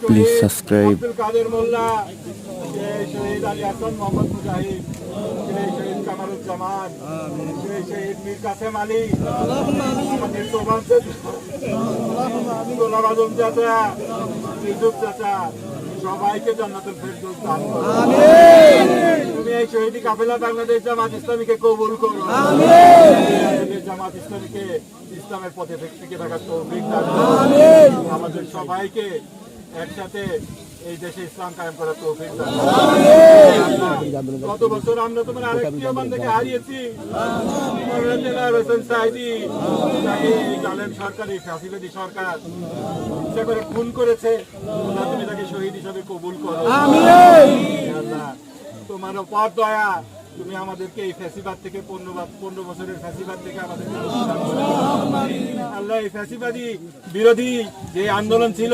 Please subscribe. Abdul কাদের মোল্লা, শহীদ আলী হাসান মোহাম্মদ মুজাহিদ, শহীদ কামারুজ্জামান, শহীদ মীর কাসেম আলী, আমাদের গোলাম আজম চাচা, ইউসুফ চাচা, সবাইকে জান্নাতুল ফেরদৌস দান করো। তুমি এই শহীদি কাফেলা বাংলাদেশ জামাত ইসলামীকে কবুল করো। জামাত ইসলামীকে ইসলামের পথে টিকে থাকার তৌফিক দান করো। আমাদের সবাইকে একসাথে এই দেশে ইসলাম কায়েম করার তৌফিক দান করো। গত বছর আমরা তোমার আরেকটি বান্দাকে হারিয়েছি, হোসেন সাইদি, তাকে এই জালেম সরকার, এই ফ্যাসিলিটি সরকার ইচ্ছা করে খুন করেছে। তুমি তাকে শহীদ হিসাবে কবুল করো। আল্লাহ তোমার অপার দয়া, তুমি আমাদেরকে এই ফ্যাসিবাদ থেকে 15 বছরের ফ্যাসিবাদ থেকে আমাদেরকে আল্লাহ, এই ফ্যাসিবাদী বিরোধী যে আন্দোলন ছিল